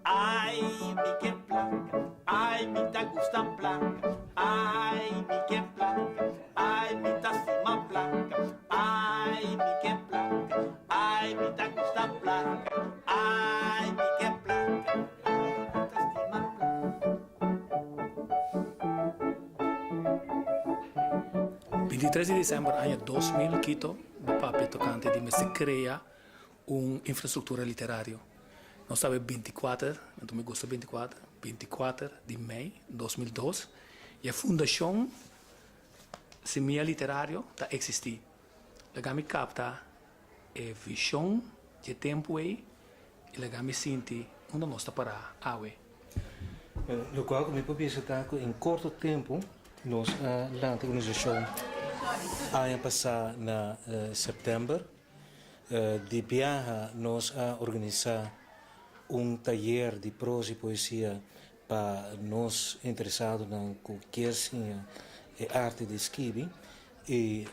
Ai, mi que placa, ai, mi ta gusta placa, ai, mi que placa, ai, mi ta sima placa, ai, mi que placa, ai, mi ta gusta placa, ai, mi que placa, ai, mi ta sima placa. 23 de dezembro ano 2000, Quito, o papo tocante de se cria uma infraestrutura literária. Nós estamos 24, então me gusta 24 de maio de 2002, e a fundação Semilla Literário está existir. Ela me capta a visão de tempo aí, e ela me sente onde nós está para a Lo qual me pensa que em curto tempo nós a organização a passar na setembro de viaja nós a organizar taller de prosa e poesia para nós interessados na qualquer arte de escrever e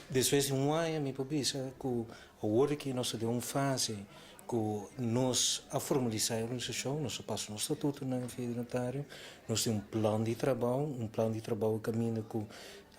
depois de ano me pensa que o hora que nós de fase que nós a formalizar a organização, nós passamos no estatuto na notário, nós temos plano de trabalho caminho com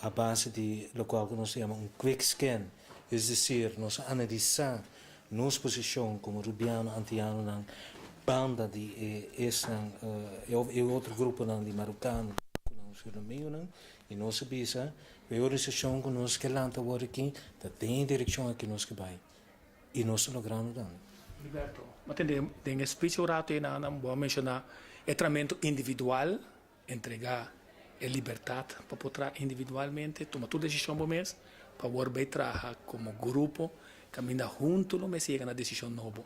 a base de lo qual nós chamamos quick scan, é dizer, nós analisar nossa posição como rubiano, antiano, na banda de e outro grupo de marocano, e nós sabemos que a organização que nós que lanta agora aqui, tem direção aqui nós que vai e nós logramos dan. Liberto, mas tem speech orato na vou mencionar o tratamento individual, entregar a liberdade para poder individualmente tomar toda decisão por mês, para poder trabalhar como grupo, caminhar junto, não me chega na decisão nova.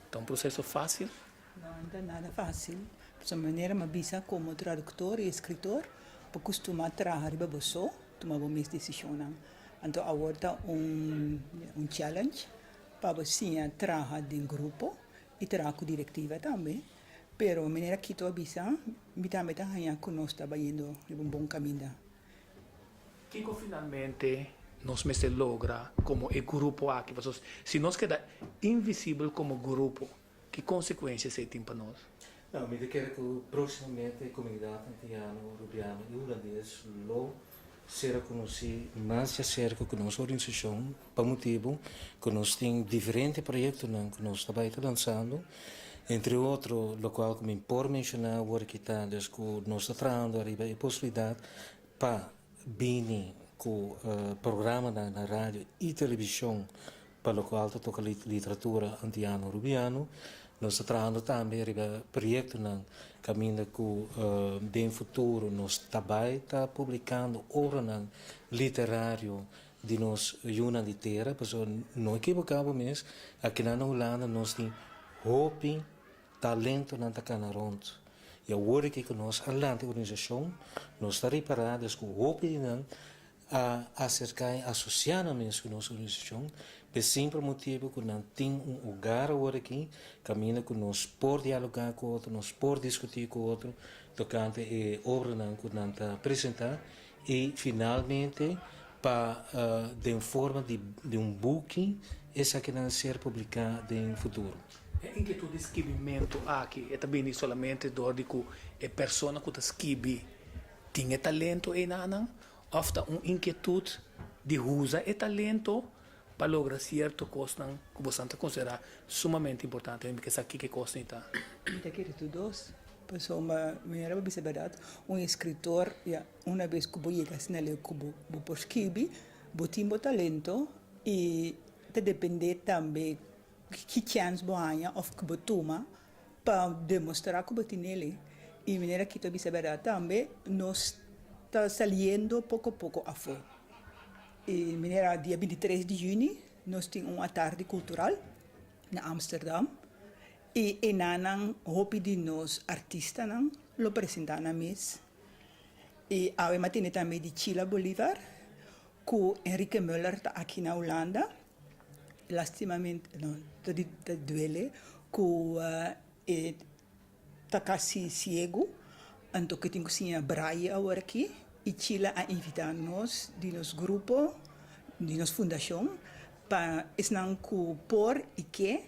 Então, um processo fácil? Não é nada fácil. De maneira, uma bisa como tradutor e escritor, para costumar trabalhar para você, tomar uma decisão. Então, agora challenge para você trabalhar em grupo e trabalhar com diretiva também. Pero, de maneira que tu bisa, me também está ganhando que nós estamos indo em bom caminho. Kiko finalmente nós me se logra como o grupo aqui, se nós queda invisível como grupo, que consequências você tem para nós? Não, me quero que proximamente a comunidade antiana, rubiana e holandês lo será conhecida mais de cerca com nossa organização, para motivo que nós temos diferentes projetos que nós estamos lançando, entre outros, o qual me por mencionar, o que está, que nós estamos trabalhando a possibilidade para vir com o programa na rádio e televisão, para o qual toca literatura antiano rubiano. Nós estamos trabalhando também em projetos no caminho que no futuro nós também está publicando obras literárias de nós Juna de Terra, porque não equivocamos mesmo, aqui na Holanda nós temos hope, talento na Tacanaronto. E agora que nós, a organização, nós estamos preparados com o hope de nós, a acercar, associar mesmo com a nossa organização, pelo simples motivo que não tem lugar agora aqui, caminho que nós por dialogar com o outro, nós por discutir com o outro, tocante a obra que nós apresentar e finalmente para de forma de book essa que não ser publicada em futuro. A inquietude de escrevimento aqui é também somente do que a pessoa que escreve tem talento e não, ofta inquietude de usar o talento para lograr certa coisa que você considera sumamente importante, porque isso aqui que coisa está. Eu quero todos, pois uma maneira de ser verdade, escritor, uma vez que eu chego a ler que eu escrevo, eu tenho talento e depende também que chance eu tenho ou que eu tomo para demonstrar que eu tenho ele. E maneira que eu ser verdade também, nós está saindo pouco a pouco a fora. E maneira dia 23 de junho nós temos uma tarde cultural na Amsterdam e enanang hopi de nós artistas não lo apresentar na mesa. E a matine também de Chila Bolívar, que Henrique Müller está aqui na Holanda. Lastimamente não está duele que está quase cego. Então, que tenho que braille agora aqui e Chile a invitar nós, de nosso grupo, de nossa fundação, para estar por e que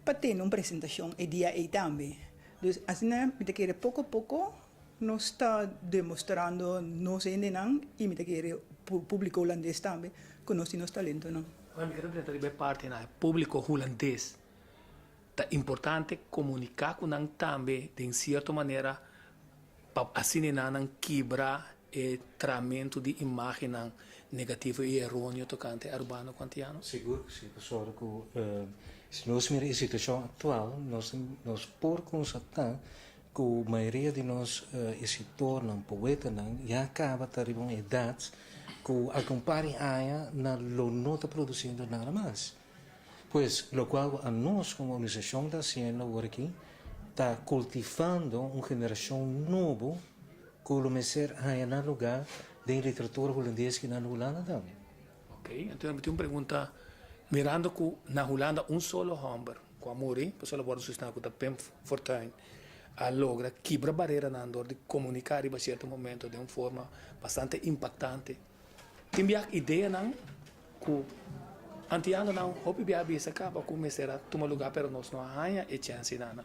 para ter uma apresentação e dia aí também. Dus assim, me querer pouco a pouco, nós está demonstrando nós ainda e me querer público holandês também, que nós temos talento, não? Mas me quero perguntar parte na público holandês. É importante comunicar com nós também, de certa maneira, para assim não quebrar o tratamento de imagem negativo e errôneo tocante urbano quantiano. Seguro que sim, pessoal, que se nós miramos a situação atual, nós por constatar que a maioria de nós se tornam poetas, já acaba de ter uma idade que acompanha a não está produzindo nada mais. Pois, lo qual a nós, como organização da Ciência agora aqui, está cultivando uma geração nova que o meser há no lugar da literatura holandesa que na Holanda também. Ok, então eu tenho uma pergunta. Mirando que na Holanda solo homem, com a Muri, pessoal agora sustain com a Pem Fortuin, a logra quebrar a barreira na andor de comunicar em certo momento de uma forma bastante impactante. Tem a ideia não que antiano não hope bia bisa acaba começar a tomar lugar para nós não há e chance nada.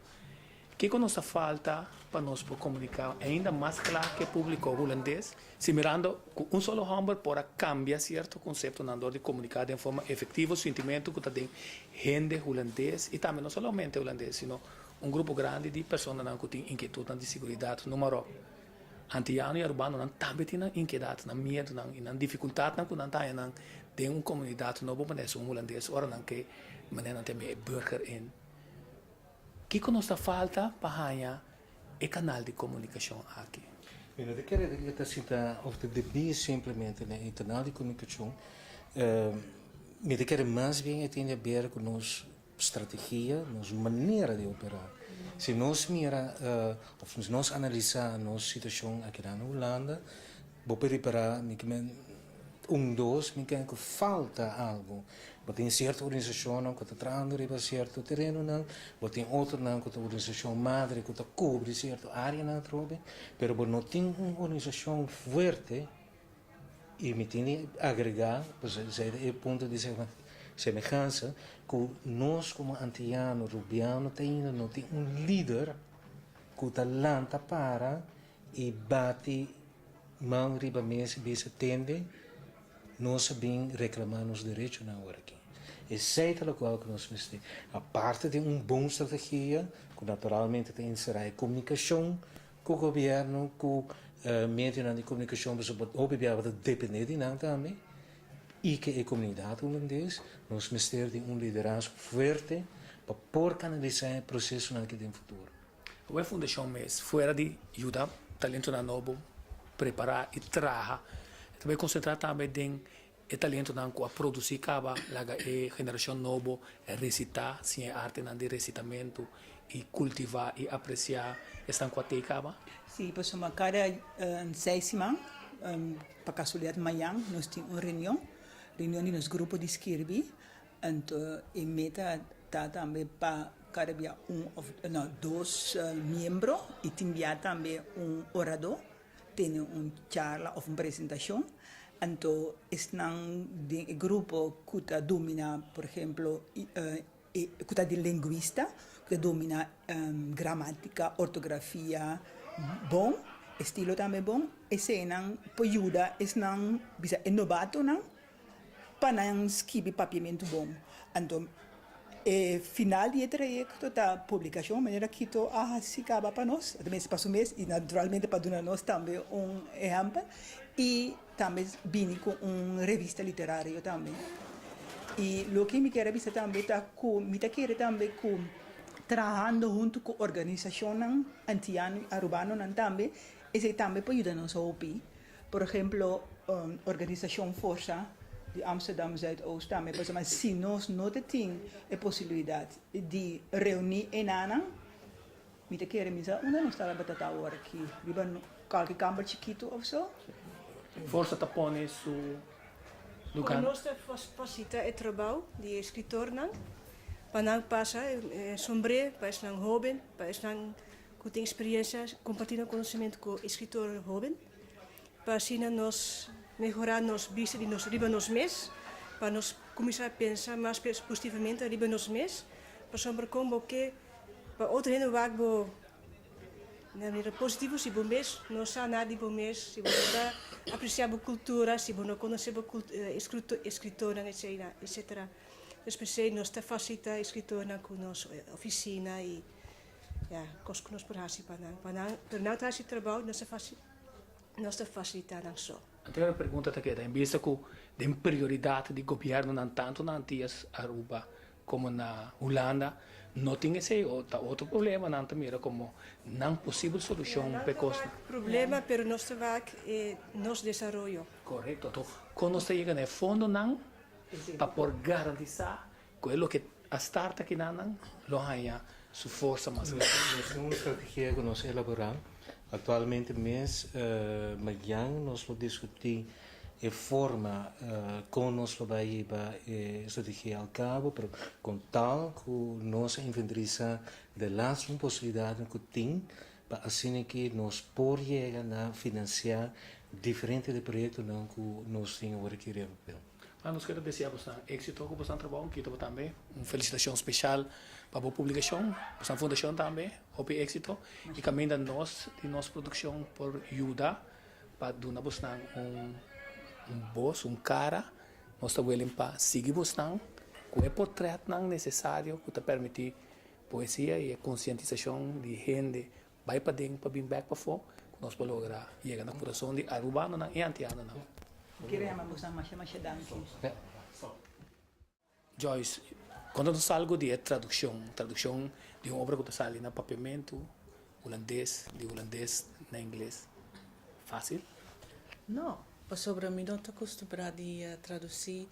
Que nos falta para nós comunicar ainda mais claro que o público holandês, se mirando com solo homem para cambiar certo conceito na andor de comunicar de forma efetiva o sentimento que tem gente holandês e também não somente holandês, sino grupo grande de pessoas que têm inquietude de segurança número antiano e urbano também têm inquietude, medo, dificuldade que não tem uma comunidade nova, mas é holandês, ora não que maneira tem burger in. O que nos falta para o canal de comunicação aqui? Eu quero citar, of de simplesmente no canal de comunicação, eu quero mais bem ter a ver com nossa estratégia, nossa maneira de operar. Se nós mira, ou se nós analisar a nossa situação aqui na Holanda, vou preparar, dois, me que falta algo. Tem certa organização que está trazendo certo terreno, não, tem outra não, que é organização madre que está cobre certa área na trobe, mas não tem uma organização forte e me tem agregar, pois é o ponto de semelhança que nós como antiano, rubiano, não tem líder que está lanta para e bate mão riba mesa, bisa tende, nós sabemos reclamar nos direitos na hora aqui. É certo o qual que nós precisamos. A parte de uma boa estratégia, que naturalmente tem que ser a comunicação com o governo, com o meio de comunicação, mas obviamente depende de nós também, e que a comunidade holandesa, nós precisamos de liderazgo forte para poder canalizar o processo no futuro. A fundação MES, fora de ajudar talento na novo, preparar e trabalhar, também concentrar também em talento que a produzir caba a geração nova recitar sem arte de recitamento e cultivar e apreciar esta coisa caba. Sim, pois uma cada 6 semanas para casualidade de manhã nós temos uma reunião de nosso grupo de escrever, então a meta está também para cada dia dois membros e tem também orador, tem charla ou apresentação. Então, o grupo que domina, por exemplo, que de linguista, que domina gramática, ortografia, bom, estilo também bom, e se não ajuda, não bisa inovato não, para não escrever papiamento bom. Então, final do trajecto da publicação, de maneira que se acaba para nós, também se passa o mês, e naturalmente para dar nós também exemplo, e também vim com uma revista literária também. E o que me quero dizer também está também trabalhando junto com organizações antiano e urbano também, e também para ajudar nos a ouvir. Por exemplo, organização Força de Amsterdam Zuidoost também, mas se nós não temos a possibilidade de reunir em Ana, me quero dizer, onde nós estamos batata hora aqui, qualquer câmara chiquito ou so. Força tapone su lugar. Nós facilita o trabalho de escritor não, para não passar sobre, para não jovem, para não que tem experiência, compartilhar conhecimento com o escritor jovem, para assim nós melhorar nos vista de nos riba nos mês, para nós começar a pensar mais positivamente riba nos mês, para sobre como que para outra gente vai na maneira positiva, se bom mês, não só nada de bom mês, se bom apreciar a cultura, se bom não conhecer a escritora, etc. Especialmente nós está facilita a escritora com nossa oficina e coisas que nós podemos para não ter esse trabalho, nós está facilitando não só. Então a pergunta é que em vista que tem prioridade de governo não tanto na Antillas Aruba como na Holanda, não tem esse outro problema, não também como não possível solução para costa. Problema, pero nós trabalho é nosso desenvolvimento. Correto. Então, quando nós chegamos no fundo não para por garantizar aquilo que a starta que não lo haya su força mais. Nós temos uma estratégia que nós elaboramos. Atualmente, amanhã, nós vamos discutir a forma como nós vamos levar a estratégia ao cabo, com tal que nós inventarizar das possibilidades que tem, para assim que nós podemos chegar a financiar diferentes projetos que nós temos agora aqui. Nós queremos desejar êxito com o trabalho, que também uma felicitação especial para a publicação, para a fundação também, houve êxito, e também de nossa produção por ajudar para dar voz, cara, nós estamos para seguir com o portreto necessário que permite poesia e a conscientização de gente, vai para dentro, para vir back para fora, nós podemos lograr chegar no coração de arubano e antiano. Queremos mais danke. Joyce, quando nós salgo de tradução de uma obra que está ali no papiamento, de holandês na inglês, fácil? Não, sobre mim não estou acostumada a traduzir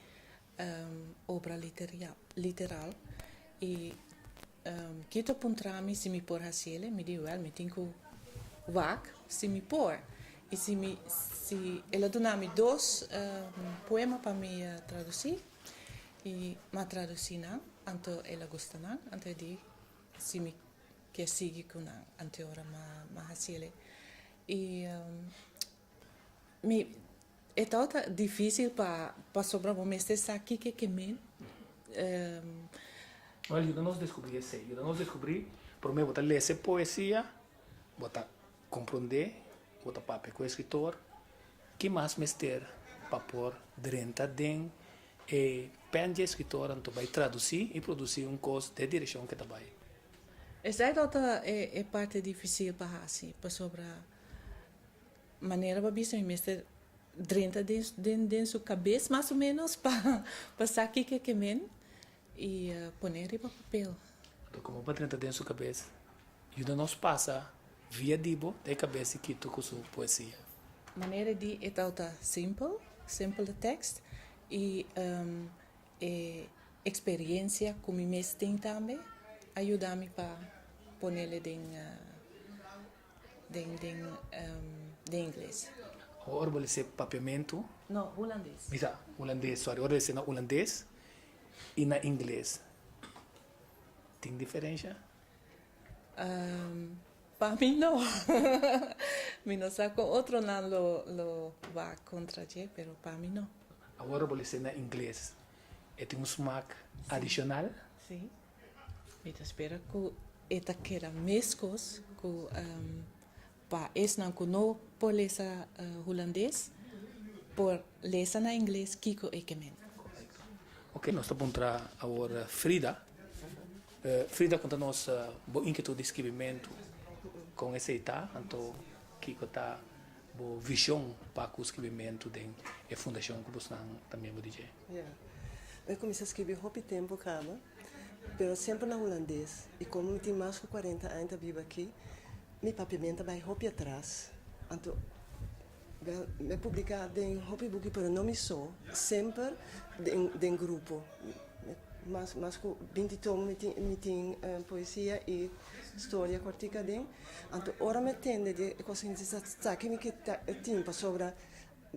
obra literal e que estou apontando se me por fazer, me diz, me tenho vac, se me por. E se ela dá-me 2 poemas para me traduzir, e me traduzir não, então ela gosta não, então diz se me quer seguir com não, então ora me fazer. E é tão difícil para sobreviver aqui que me Olha, eu não descobri isso, por mim, vou ler essa poesia, vou compreender, vou papel com o escritor, que mais mestre para pôr dentro de pen de escritor, então vai traduzir e produzir coisa de direção que vai. Essa é parte difícil para fazer, para sobre a maneira para ver mestre dentro de sua cabeça, mais ou menos, para passar aqui que men e pôr em papel. Então, como para dentro de sua cabeça, ajuda nos passa via dibo de cabeça que tu com sua poesia. Maneira de é tão simple text e experiência que me mestre tem também ajuda-me para pôr ele de inglês. Agora vou ler papiamento. Não, holandês. Holandês, sorry. Agora ler na holandês e na inglês. Tem diferença? Para mim não. Me não saco outro não lo va contra je, pero para mim não. Agora vou ler na inglês. Tem smaak adicional? Sim. Me espera que eta queda mescos que para es não que não por ler holandês, por ler na inglês kiko ekemen. Ok, nós estamos agora Frida. Frida conta-nos boa inquietude de escrevimento com essa etapa, então Kiko está boa visão para o escrevimento da fundação que você também vai dizer. Eu comecei a escrever há tempo, mas sempre na holandês. E como eu tenho mais de 40 anos vivo aqui, meu papiamento vai atrás. Então, eu publicar em hobby book, mas não me só, sempre em grupo. Mas 20 tomos me tem poesia e história cortica dentro. Então, ora me tende de conscientizar que me tempo sobre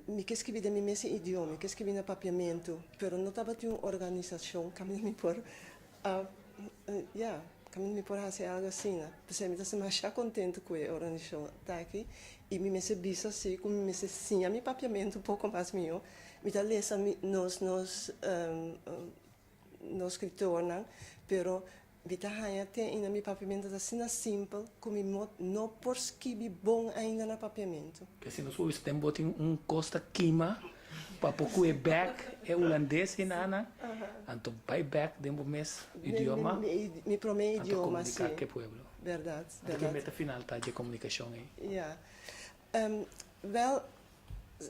me que escrevi de meu mesmo idioma, que escrevi no papiamento, mas não estava uma organização que me por me por fazer algo assim. Porque me está mais contente com a organização está aqui e me visa assim, como me sim a meu papiamento pouco mais meu, me dá lesa nos escritor, pero Vita haya te ina mi papiamento da sina simpel, come no por skibi bom ainda na papiamento. Que se nós vamos ter costa quima, para pouco é back, é holandês e nana, então vai back dentro mes idioma, Mi prome idioma, comunicar sim. que pueblo. Verdade, Aqui verdade. meta final tá de comunicação aí. Ja. Wel,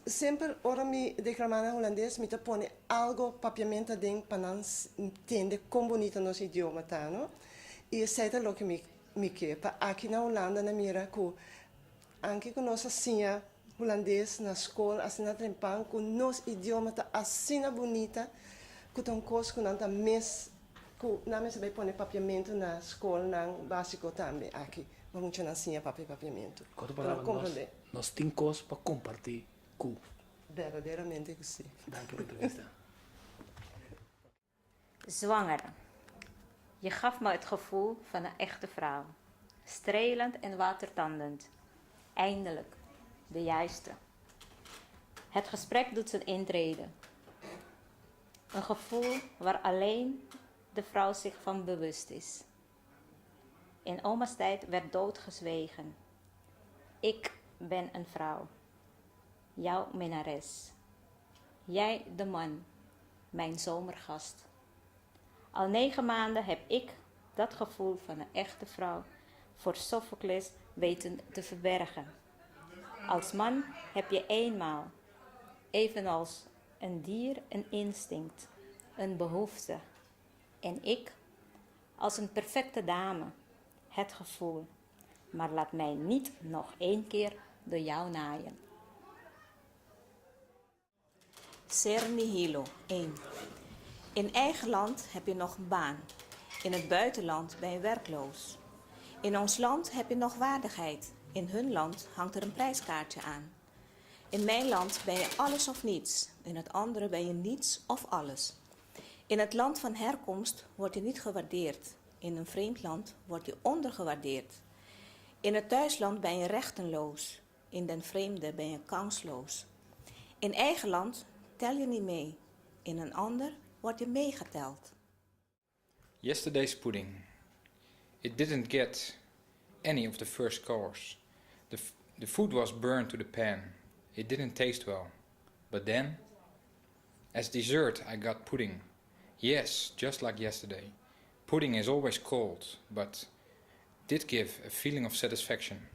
sempre ora mi declamana holandês, mi te pone algo papiamento dentro para não entender como bonito nosso idioma tá, no? E sei lo que mi quepa. Aqui na Holanda, na mira, que anche com nossa sinha holandês na escola, assim na trempan, com nosso idioma tá assim bonita, que tão coisa que não tá mes, que na mesa vai pone papiamento na escola, na básico também aqui. Vamos chamar assim a papiamento. Quando palavra nós temos coisas para compartilhar com. Verdadeiramente que sim. Dank u voor de entrevista. Zwanger. Je gaf me het gevoel van een echte vrouw. Strelend en watertandend. Eindelijk. De juiste. Het gesprek doet zijn intrede. Een gevoel waar alleen de vrouw zich van bewust is. In oma's tijd werd doodgezwegen. Ik ben een vrouw. Jouw minnares. Jij de man. Mijn zomergast. Al 9 maanden heb ik dat gevoel van een echte vrouw voor Sophocles weten te verbergen. Als man heb je eenmaal, evenals een dier, een instinct, een behoefte. En ik, als een perfecte dame, het gevoel. Maar laat mij niet nog 1 keer door jou naaien. Ser nihilo 1. In eigen land heb je nog een baan. In het buitenland ben je werkloos. In ons land heb je nog waardigheid. In hun land hangt er een prijskaartje aan. In mijn land ben je alles of niets. In het andere ben je niets of alles. In het land van herkomst word je niet gewaardeerd. In een vreemd land word je ondergewaardeerd. In het thuisland ben je rechtenloos. In den vreemde ben je kansloos. In eigen land tel je niet mee. In een ander word je meegeteld. Yesterday's pudding. It didn't get any of the first course. The food was burned to the pan. It didn't taste well. But then, as dessert, I got pudding. Yes, just like yesterday. Pudding is always cold, but did give a feeling of satisfaction.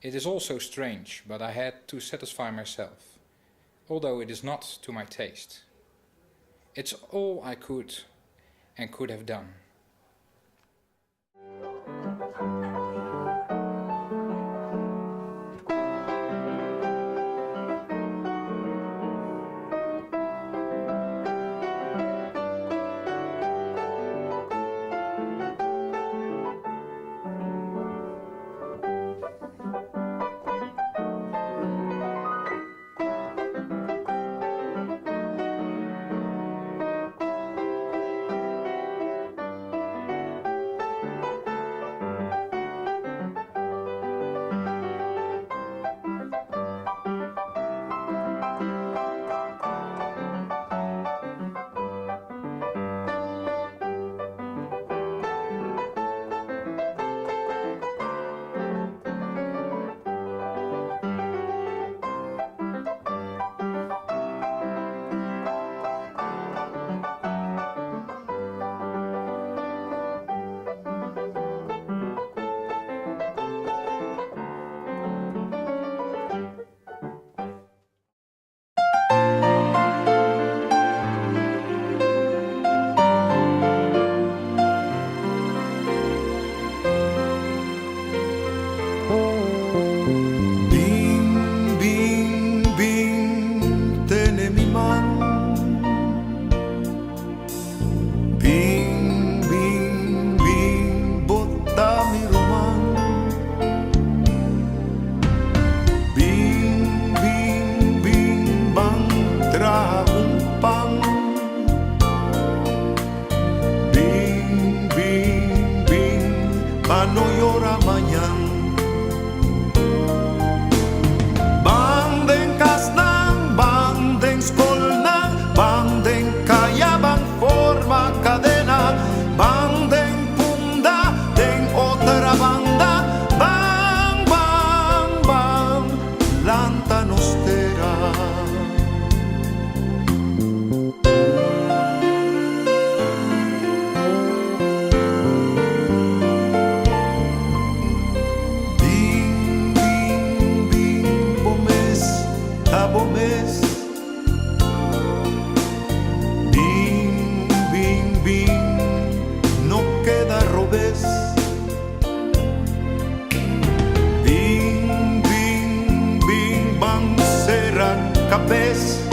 It is also strange, but I had to satisfy myself, although it is not to my taste. It's all I could and could have done. cabeça